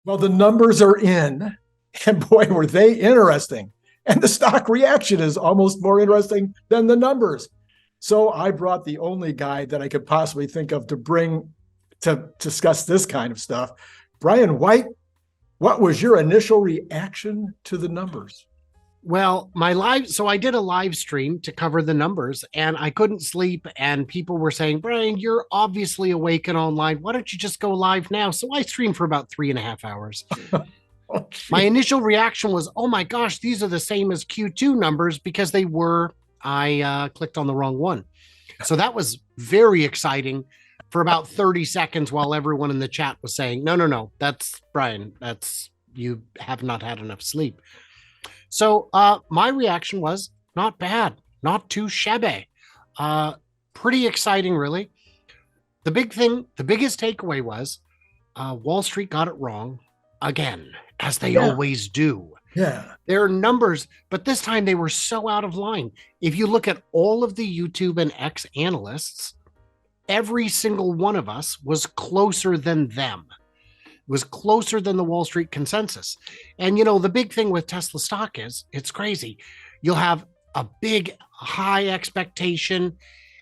Well, the numbers are in, and boy, were they interesting. And the stock reaction is almost more interesting than the numbers. So I brought the only guy that I could possibly think of to bring to discuss this kind of stuff. Brian White, what was your initial reaction to the numbers? Well, so I did a live stream to cover the numbers and I couldn't sleep. And people were saying, Brian, you're obviously awake and online. Why don't you just go live now? So I streamed for about 3.5 hours. My initial reaction was, oh my gosh, these are the same as Q2 numbers because they were. I clicked on the wrong one. So that was very exciting for about 30 seconds while everyone in the chat was saying, no, that's Brian. You have not had enough sleep. So my reaction was not bad, not too shabby. Pretty exciting, really. The biggest takeaway was Wall Street got it wrong again, as they always do. Yeah. Their numbers, but this time they were so out of line. If you look at all of the YouTube and X analysts, every single one of us was closer than them. Was closer than the Wall Street consensus. And, the big thing with Tesla stock is it's crazy. You'll have a big high expectation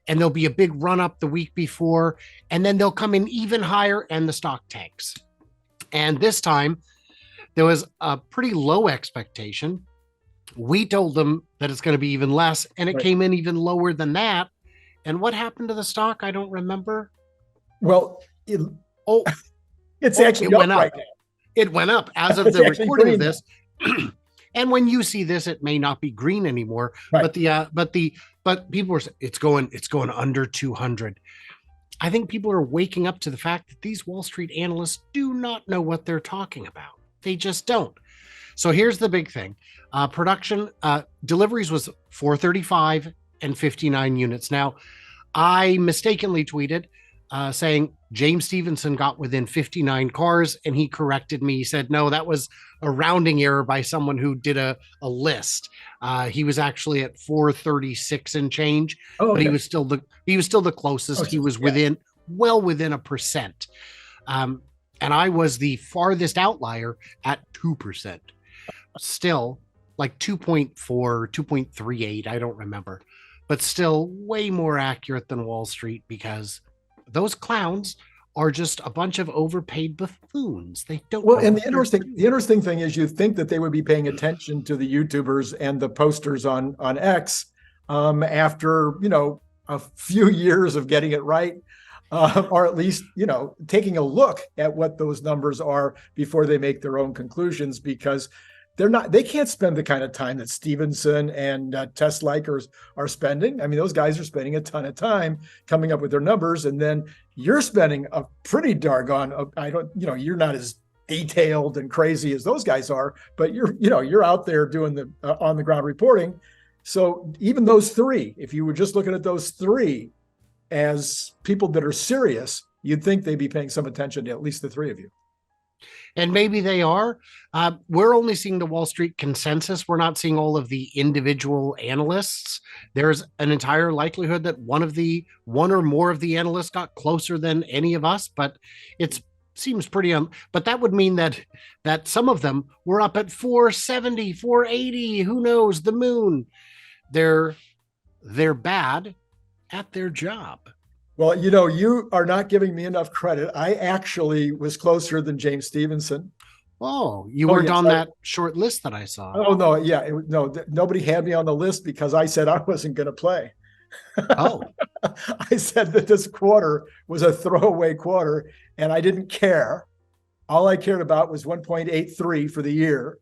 and there'll be a big run up the week before, and then they'll come in even higher and the stock tanks. And this time there was a pretty low expectation. We told them that it's going to be even less, and it came in even lower than that. And what happened to the stock? I don't remember. Well, it went up. It went up as of the recording of this. And when you see this, it may not be green anymore. Right. But people were saying it's going under 200. I think people are waking up to the fact that these Wall Street analysts do not know what they're talking about. They just don't. So here's the big thing. Production deliveries was 435 and 59 units. Now, I mistakenly tweeted saying James Stevenson got within 59 cars, and he corrected me. He said, no, that was a rounding error by someone who did a list. He was actually at 436 and change, but he was still the closest. He was within 1%. And I was the farthest outlier at 2%. Still like 2.4, 2.38. I don't remember, but still way more accurate than Wall Street, because those clowns are just a bunch of overpaid buffoons. They don't. Well, and the interesting thing is, you think that they would be paying attention to the YouTubers and the posters on X after a few years of getting it right, or at least taking a look at what those numbers are before they make their own conclusions, because they can't spend the kind of time that Stevenson and Tesla-likers are spending. I mean, those guys are spending a ton of time coming up with their numbers, and then you're spending a pretty doggone. You're not as detailed and crazy as those guys are, but you're out there doing the on the ground reporting. So even those three, if you were just looking at those three as people that are serious, you'd think they'd be paying some attention to at least the three of you. And maybe they are. We're only seeing the Wall Street consensus. We're not seeing all of the individual analysts. There's an entire likelihood that one or more of the analysts got closer than any of us, but it seems pretty. But that would mean that some of them were up at 470, 480. Who knows? The moon. They're bad at their job. Well, you are not giving me enough credit. I actually was closer than James Stevenson. Oh, you weren't on that short list that I saw. Oh, no. Yeah. Nobody had me on the list because I said I wasn't going to play. Oh. I said that this quarter was a throwaway quarter, and I didn't care. All I cared about was 1.83 for the year.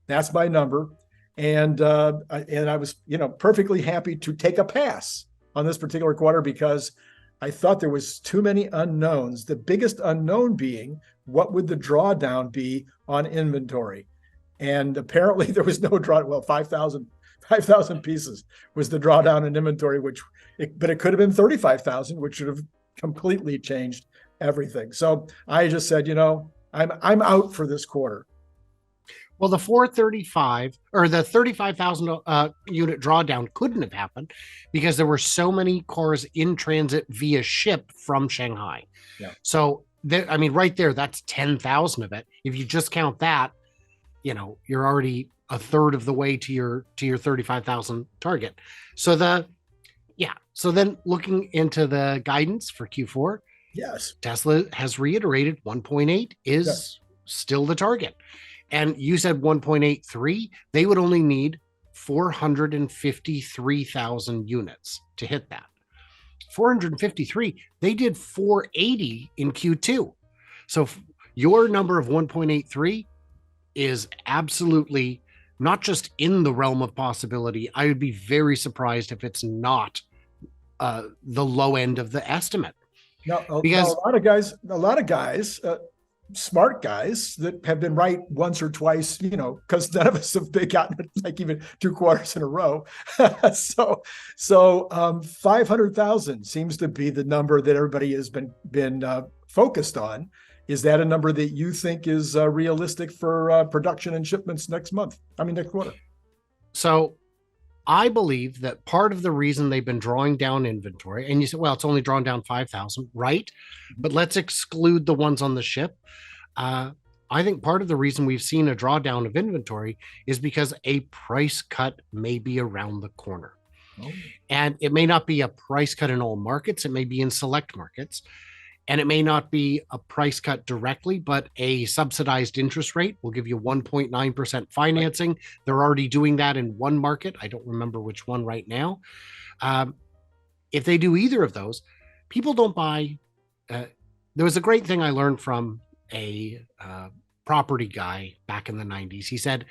That's my number. And I was, perfectly happy to take a pass on this particular quarter because I thought there was too many unknowns. The biggest unknown being, what would the drawdown be on inventory? And apparently there was no draw. Well, 5,000 pieces was the drawdown in inventory, but it could have been 35,000, which should have completely changed everything. So I just said, I'm out for this quarter. Well, the 435 or the 35,000 unit drawdown couldn't have happened because there were so many cars in transit via ship from Shanghai. Yeah. So I mean, right there, that's 10,000 of it. If you just count that, you're already a third of the way to your 35,000 target. So so then looking into the guidance for Q4, yes, Tesla has reiterated 1.8 is still the target. And you said 1.83, they would only need 453,000 units to hit that. 453, they did 480 in Q2. So your number of 1.83 is absolutely not just in the realm of possibility. I would be very surprised if it's not the low end of the estimate. Because a lot of guys, smart guys that have been right once or twice, because none of us have gotten it like even 2 quarters in a row. so 500,000 seems to be the number that everybody has been focused on. Is that a number that you think is realistic for production and shipments next quarter? So I believe that part of the reason they've been drawing down inventory, and you said, well, it's only drawn down 5,000, right? But let's exclude the ones on the ship. I think part of the reason we've seen a drawdown of inventory is because a price cut may be around the corner. Oh. And it may not be a price cut in all markets. It may be in select markets. And it may not be a price cut directly, but a subsidized interest rate will give you 1.9% financing. Right. They're already doing that in one market. I don't remember which one right now. If they do either of those, people don't buy. There was a great thing I learned from a property guy back in the 90s. He said,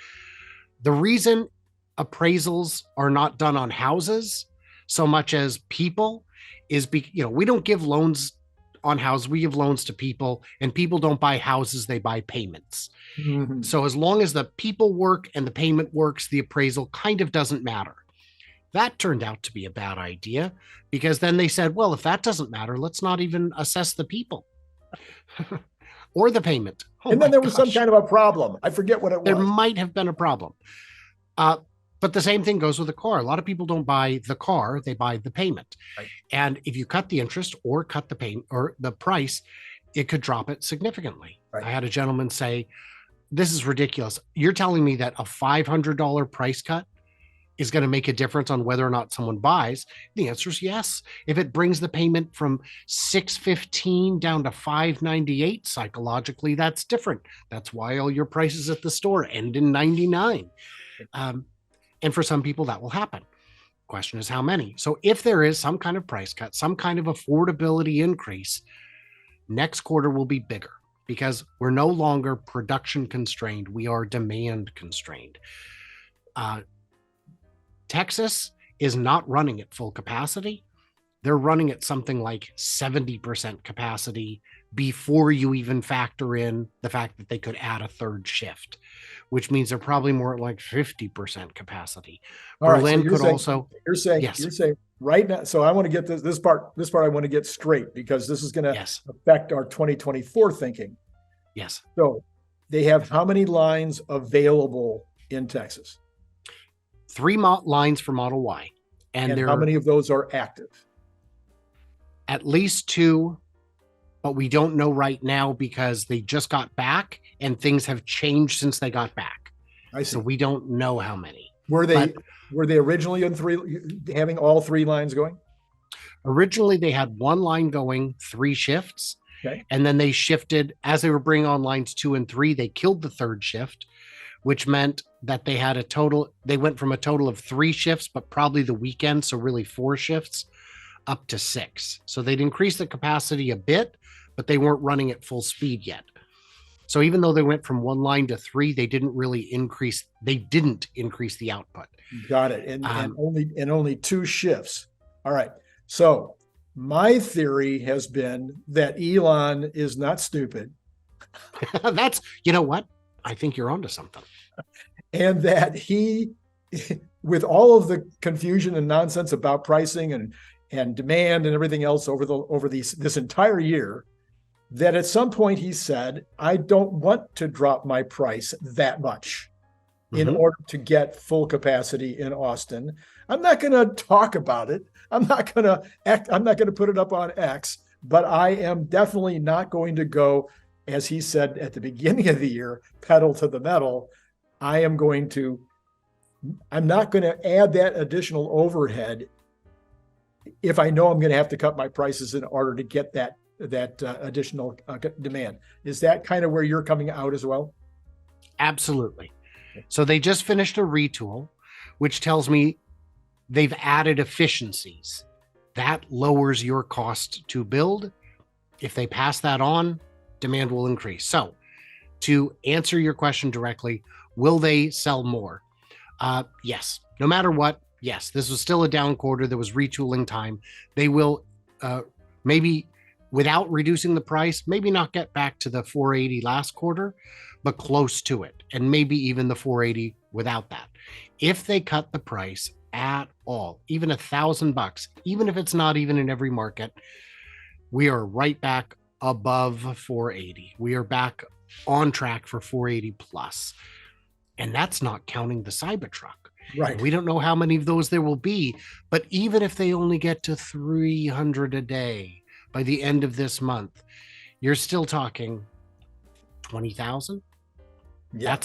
the reason appraisals are not done on houses so much as people is we don't give loans on houses, we give loans to people, and people don't buy houses, they buy payments. Mm-hmm. So as long as the people work and the payment works, the appraisal kind of doesn't matter. That turned out to be a bad idea, because then they said, well, if that doesn't matter, let's not even assess the people or the payment. And then there was some kind of a problem. I forget what it was. There might have been a problem. But the same thing goes with a car. A lot of people don't buy the car, they buy the payment. Right. And if you cut the interest or cut the payment or the price, it could drop it significantly. Right. I had a gentleman say, this is ridiculous. You're telling me that a $500 price cut is going to make a difference on whether or not someone buys? The answer is yes. If it brings the payment from $615 down to $598, psychologically, that's different. That's why all your prices at the store end in 99. And for some people, that will happen. Question is how many? So if there is some kind of price cut, some kind of affordability increase, next quarter will be bigger because we're no longer production constrained. We are demand constrained. Texas is not running at full capacity. They're running at something like 70% capacity before you even factor in the fact that they could add a third shift, which means they're probably more like 50% capacity. Berlin could also. You're saying right now. So I want to get this part I want to get straight, because this is going to affect our 2024 thinking. Yes. So they have how many lines available in Texas? 3 lines for Model Y. And how many of those are active? At least 2, but we don't know right now because they just got back and things have changed since they got back. I see. So we don't know how many. Were they originally having all 3 lines going? Originally, they had 1 line going, 3 shifts. Okay. And then they shifted as they were bringing on lines 2 and 3. They killed the 3rd shift, which meant that they went from a total of 3 shifts, but probably the weekend. So really 4 shifts up to 6. So they'd increased the capacity a bit, but they weren't running at full speed yet. So even though they went from 1 line to 3, they didn't increase the output. Got it. And only 2 shifts. All right. So my theory has been that Elon is not stupid. You know what? I think you're onto something. And that he, with all of the confusion and nonsense about pricing and demand and everything else over this entire year, that at some point he said, I don't want to drop my price that much in order to get full capacity in Austin. I'm not going to talk about it. I'm not going to put it up on X, but I am definitely not going to go, as he said at the beginning of the year, pedal to the metal. I'm not going to add that additional overhead if I know I'm going to have to cut my prices in order to get that additional demand. Is that kind of where you're coming out as well? Absolutely. So they just finished a retool, which tells me they've added efficiencies. That lowers your cost to build. If they pass that on, demand will increase. So to answer your question directly, will they sell more? Yes. No matter what, yes. This was still a down quarter. There was retooling time. They will maybe, without reducing the price, maybe not get back to the 480 last quarter, but close to it. And maybe even the 480 without that. If they cut the price at all, even $1,000, even if it's not even in every market, we are right back above 480. We are back on track for 480 plus. And that's not counting the Cybertruck. Right. And we don't know how many of those there will be, but even if they only get to 300 a day by the end of this month, you're still talking 20,000. Yeah.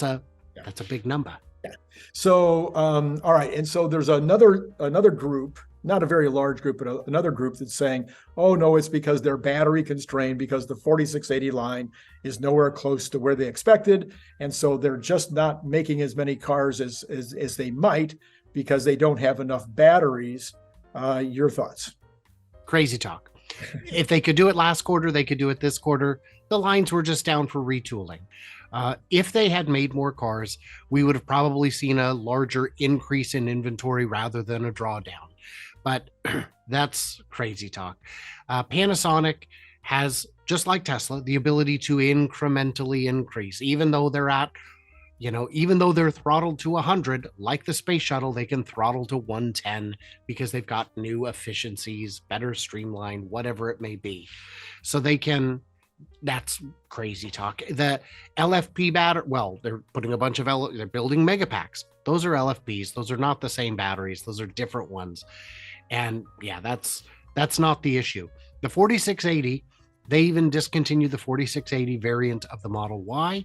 That's a big number. Yeah. So, all right. And so there's another group, not a very large group, but another group that's saying, oh no, it's because they're battery constrained because the 4680 line is nowhere close to where they expected. And so they're just not making as many cars as they might because they don't have enough batteries. Your thoughts? Crazy talk. If they could do it last quarter, they could do it this quarter. The lines were just down for retooling. If they had made more cars, we would have probably seen a larger increase in inventory rather than a drawdown. But that's crazy talk. Panasonic has, just like Tesla, the ability to incrementally increase, even though they're at, even though they're throttled to 100, like the space shuttle, they can throttle to 110 because they've got new efficiencies, better streamlined, whatever it may be. So they can. That's crazy talk. The LFP battery, well, they're putting a bunch of they're building megapacks. Those are LFPs. Those are not the same batteries. Those are different ones. And yeah, that's not the issue. The 4680, they even discontinued the 4680 variant of the Model Y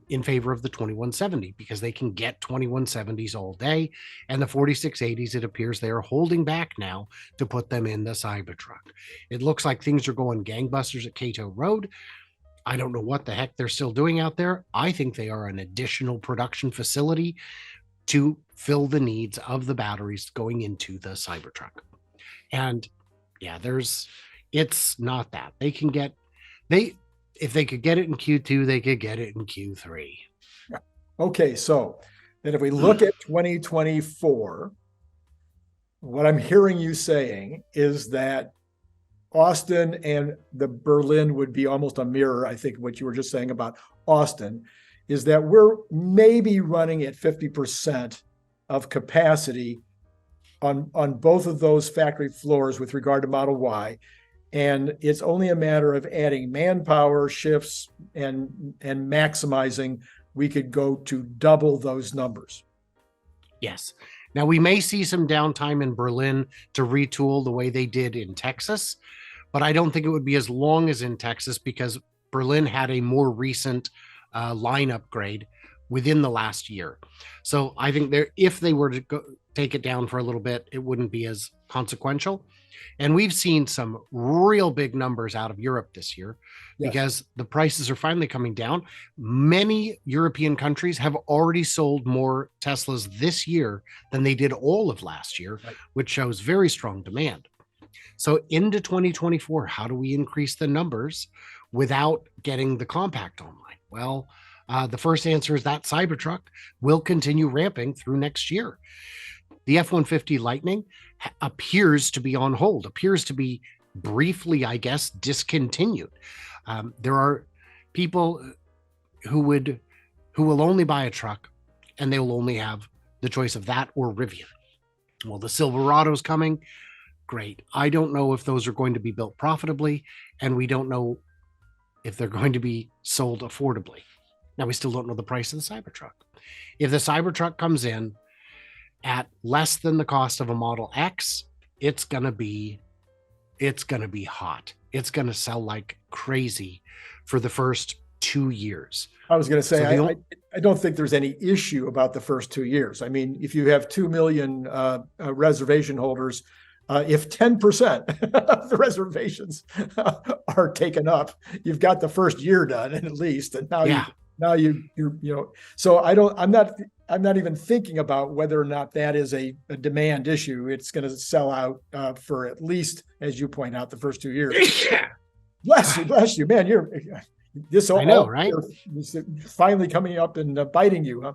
in favor of the 2170 because they can get 2170s all day. And the 4680s, it appears they are holding back now to put them in the Cybertruck. It looks like things are going gangbusters at Cato Road. I don't know what the heck they're still doing out there. I think they are an additional production facility to fill the needs of the batteries going into the Cybertruck. And yeah, it's not that. If they could get it in Q2, they could get it in Q3. Okay, so then if we look at 2024, what I'm hearing you saying is that Austin and the Berlin would be almost a mirror. I think what you were just saying about Austin is that we're maybe running at 50% of capacity on both of those factory floors with regard to Model Y. And it's only a matter of adding manpower, shifts, and maximizing. We could go to double those numbers. Yes. Now, we may see some downtime in Berlin to retool the way they did in Texas, but I don't think it would be as long as in Texas because Berlin had a more recent line upgrade within the last year. So I think if they were to take it down for a little bit, it wouldn't be as consequential. And we've seen some real big numbers out of Europe this year because the prices are finally coming down. Many European countries have already sold more Teslas this year than they did all of last year, which shows very strong demand. So into 2024, how do we increase the numbers without getting the compact online? Well, the first answer is that Cybertruck will continue ramping through next year. The F-150 Lightning appears to be on hold, appears to be briefly, I guess, discontinued. There are people who will only buy a truck and they will only have the choice of that or Rivian. Well, the Silverado's coming. Great. I don't know if those are going to be built profitably, and we don't know if they're going to be sold affordably. Now, we still don't know the price of the Cybertruck. If the Cybertruck comes in at less than the cost of a Model X, it's going to be hot. it's going to sell like crazy for the first 2 years. I was going to say, So I don't think there's any issue about the first 2 years. I mean, if you have 2 million reservation holders, if 10% of the reservations are taken up, you've got the first year done at least. And you're so I'm not even thinking about whether or not that is a demand issue. It's going to sell out for at least, as you point out, the first 2 years. Yeah. Bless you, man. You're this all, I know, right? Finally coming up and biting you, huh?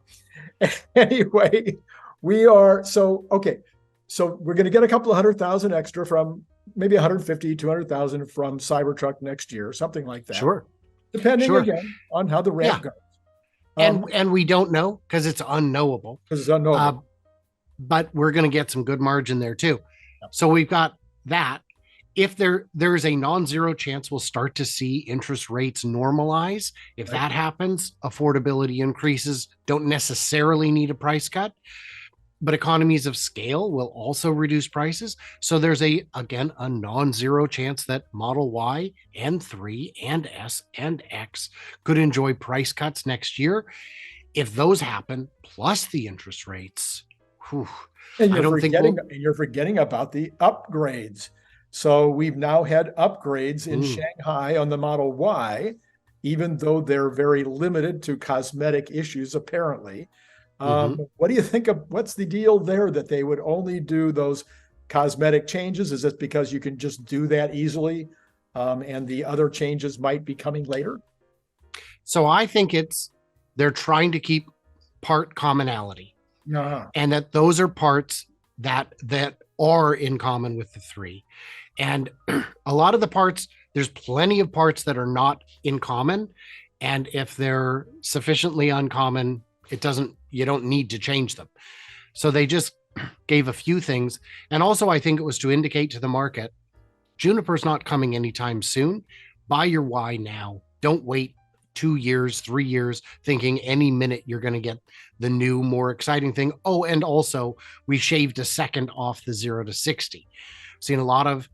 Anyway, we are okay. So we're going to get a couple of 100,000 extra from maybe 150, 200,000 from Cybertruck next year, something like that. Sure. Depending again on how the ramp goes. And we don't know because it's unknowable. Because it's unknowable. But we're going to get some good margin there too. Yep. So we've got that. If there's a non-zero chance we'll start to see interest rates normalize. If that happens, affordability increases, don't necessarily need a price cut, but economies of scale will also reduce prices. So there's a non-zero chance that Model Y and 3 and S and X could enjoy price cuts next year. If those happen, plus the interest rates, and you're forgetting about the upgrades. So we've now had upgrades in Shanghai on the Model Y, even though they're very limited to cosmetic issues, apparently. What do you think of what's the deal there that they would only do those cosmetic changes? Is it because you can just do that easily and the other changes might be coming later? So I think they're trying to keep part commonality and that those are parts that are in common with the 3. And a lot of the parts, there's plenty of parts that are not in common. And if they're sufficiently uncommon, you don't need to change them. So they just gave a few things. And also, I think it was to indicate to the market, Juniper's not coming anytime soon. Buy your Y now. Don't wait 2 years, 3 years, thinking any minute you're going to get the new, more exciting thing. Oh, and also we shaved a second off the 0 to 60. Seen a lot of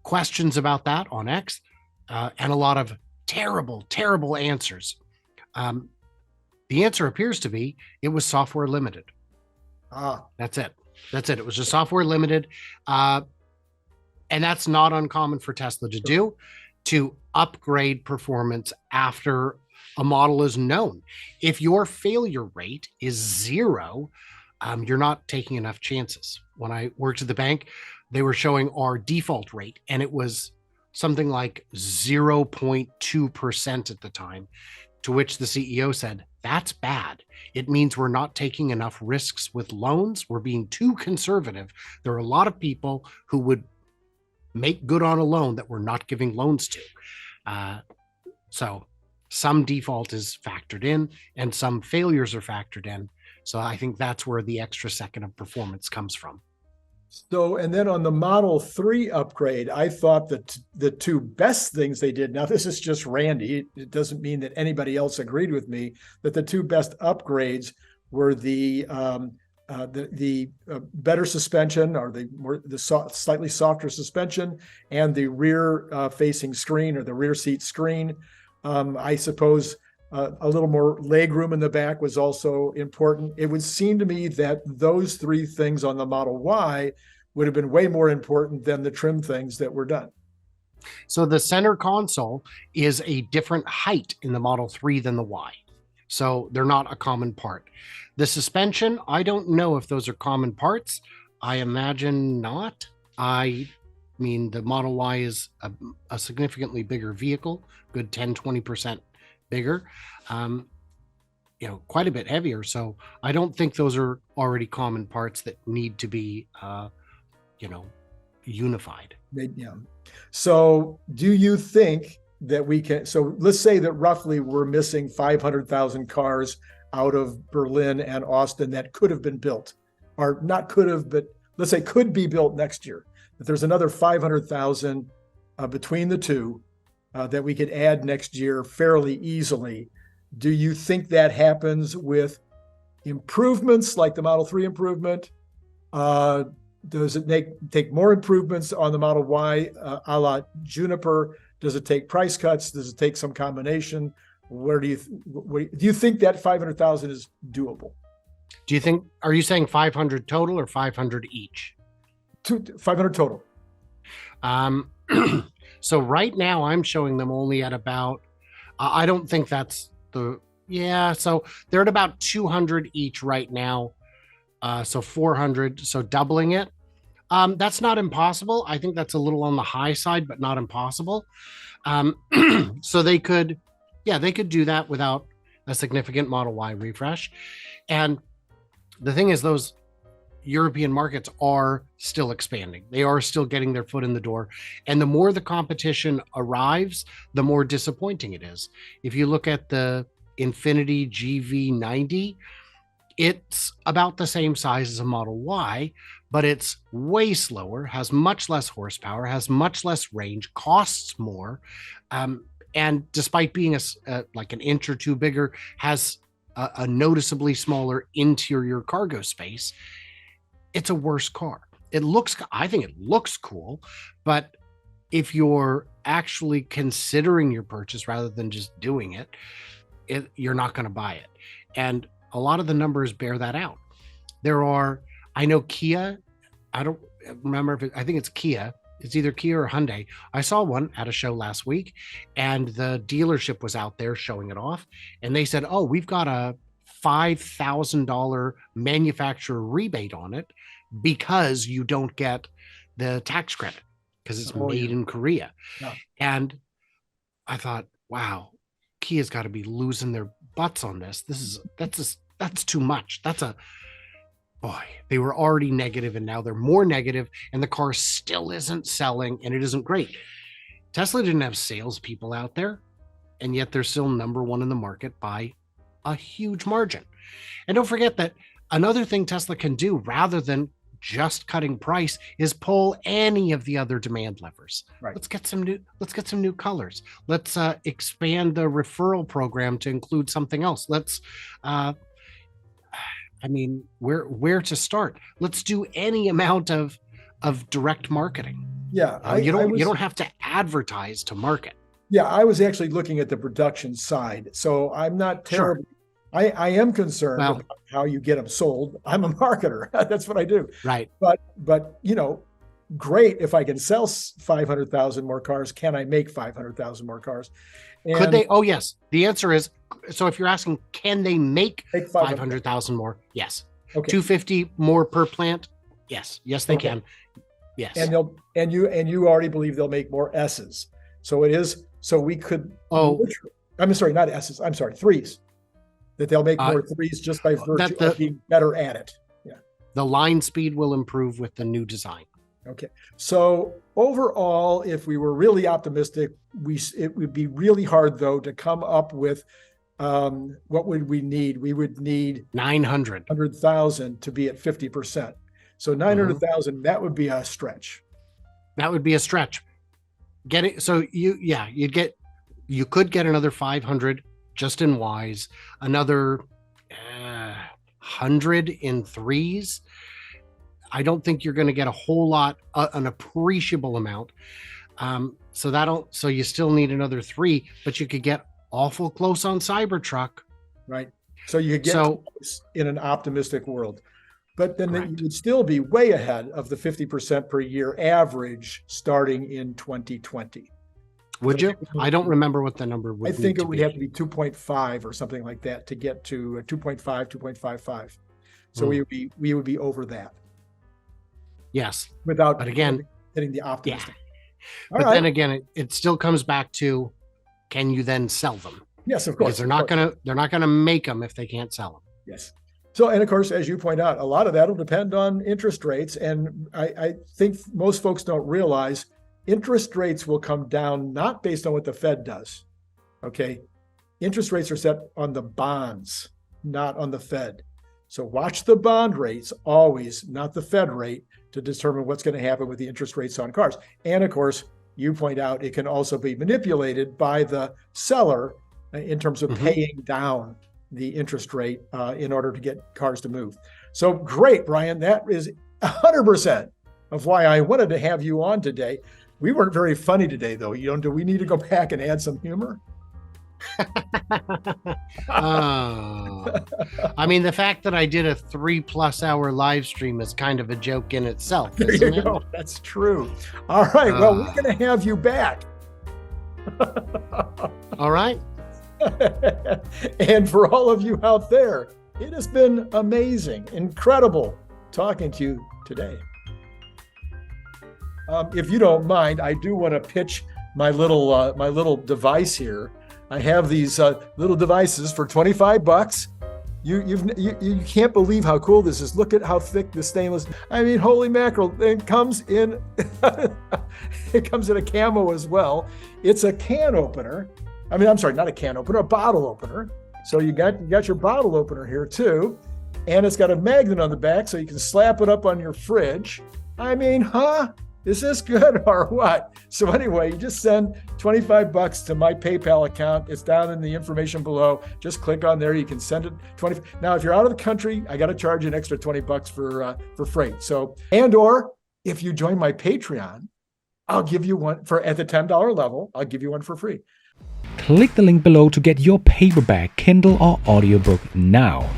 questions about that on X and a lot of terrible answers. The answer appears to be it was software limited. That's it. It was just software limited. And that's not uncommon for Tesla to do, to upgrade performance after a model is known. If your failure rate is 0, you're not taking enough chances. When I worked at the bank, they were showing our default rate, and it was something like 0.2% at the time, to which the CEO said, that's bad. It means we're not taking enough risks with loans. We're being too conservative. There are a lot of people who would make good on a loan that we're not giving loans to. So some default is factored in and some failures are factored in. So I think that's where the extra second of performance comes from. So, and then on the Model 3 upgrade, I thought that the two best things they did, now this is just Randy, it doesn't mean that anybody else agreed with me, that the two best upgrades were the better suspension, or the slightly softer suspension, and the rear facing screen, or the rear seat screen. I suppose a little more leg room in the back was also important. It would seem to me that those three things on the Model Y would have been way more important than the trim things that were done. So the center console is a different height in the Model 3 than the Y. So they're not a common part. The suspension, I don't know if those are common parts. I imagine not. I mean, the Model Y is a significantly bigger vehicle, good 10-20% bigger, quite a bit heavier. So I don't think those are already common parts that need to be, unified. Yeah. So do you think that we can, so let's say that roughly we're missing 500,000 cars out of Berlin and Austin that could have been built, or not could have, but let's say could be built next year. That there's another 500,000 between the two that we could add next year fairly easily. Do you think that happens with improvements like the Model 3 improvement, Does it take more improvements on the Model Y, a la Juniper? Does it take price cuts? Does it take some combination? Where do you think that 500,000 is doable? Do you think? Are you saying 500 total or 500 each? 500 total. So right now I'm showing them only at about. I don't think that's the. Yeah, so they're at about 200 each right now. So 400. So doubling it. That's not impossible. I think that's a little on the high side, but not impossible. So they could do that without a significant Model Y refresh. And the thing is, those European markets are still expanding. They are still getting their foot in the door. And the more the competition arrives, the more disappointing it is. If you look at the Infiniti GV90, it's about the same size as a Model Y, but it's way slower, has much less horsepower, has much less range, costs more, and despite being like an inch or two bigger, has a noticeably smaller interior cargo space. It's a worse car. I think it looks cool, but if you're actually considering your purchase rather than just doing it, you're not going to buy it. And a lot of the numbers bear that out. I know Kia, I don't remember I think it's Kia. It's either Kia or Hyundai. I saw one at a show last week, and the dealership was out there showing it off. And they said, oh, we've got a $5,000 manufacturer rebate on it because you don't get the tax credit because it's made in Korea. Yeah. And I thought, wow, Kia's got to be losing their butts on this. That's too much. They were already negative and now they're more negative, and the car still isn't selling and it isn't great. Tesla didn't have salespeople out there, and yet they're still number one in the market by a huge margin. And don't forget that another thing Tesla can do rather than just cutting price is pull any of the other demand levers. Right. Let's get some new colors. Let's expand the referral program to include something else. Let's where to start? Let's do any amount of direct marketing. Yeah. You don't have to advertise to market. Yeah, I was actually looking at the production side. So I'm not terribly, sure. I am concerned about how you get them sold. I'm a marketer. That's what I do. Right. But great. If I can sell 500,000 more cars, can I make 500,000 more cars? And could they? Oh, yes. The answer is, so if you're asking, can they make 500,000 more? Yes. Okay. 250 more per plant? Yes. Yes, they can. Yes. And you already believe they'll make more S's. So it is, so we could, I'm sorry, not S's, I'm sorry, threes. That they'll make more threes just by virtue of being better at it. Yeah. The line speed will improve with the new design. Okay. So overall, if we were really optimistic, it would be really hard though to come up with what would we need? We would need 900,000 to be at 50%. So 900,000, that would be a stretch. That would be a stretch. Get it. So you could get another 500 just in Ys, another 100 in threes. I don't think you're going to get a whole lot, an appreciable amount. So you still need another 3, but you could get awful close on Cybertruck. Right. So you could get close in an optimistic world, but then you would still be way ahead of the 50% per year average starting in 2020. Would you? I don't remember what the number would be. I think it would have to be 2.5 or something like that to get to 2.5, 2.55. So we would be over that. Yes. But again, hitting the optimistic. Yeah. But then again, it still comes back to, can you then sell them? Yes, of course. Because they're not gonna make them if they can't sell them. Yes. So, and of course, as you point out, a lot of that will depend on interest rates. And I think most folks don't realize interest rates will come down not based on what the Fed does. Okay. Interest rates are set on the bonds, not on the Fed. So watch the bond rates always, not the Fed rate, to determine what's going to happen with the interest rates on cars. And of course, you point out it can also be manipulated by the seller in terms of paying down the interest rate in order to get cars to move. So great, Brian. That is 100% of why I wanted to have you on today. We weren't very funny today, though. Do we need to go back and add some humor? I mean, the fact that I did a 3+ hour live stream is kind of a joke in itself. There you go. That's true. All right. Well, we're going to have you back. All right. And for all of you out there, it has been amazing, incredible talking to you today. If you don't mind, I do want to pitch my little device here. I have these little devices for $25. You can't believe how cool this is. Look at how thick the stainless. I mean, holy mackerel! It comes in it comes in a camo as well. It's a can opener. I mean, I'm sorry, not a can opener, a bottle opener. So you got your bottle opener here too, and it's got a magnet on the back, so you can slap it up on your fridge. I mean, is this good or what? So anyway, you just send $25 to my PayPal account. It's down in the information below. Just click on there. You can send it 20. Now, if you're out of the country, I got to charge you an extra $20 for freight. So, or if you join my Patreon, I'll give you one at the $10 level. I'll give you one for free. Click the link below to get your paperback, Kindle, or audiobook now.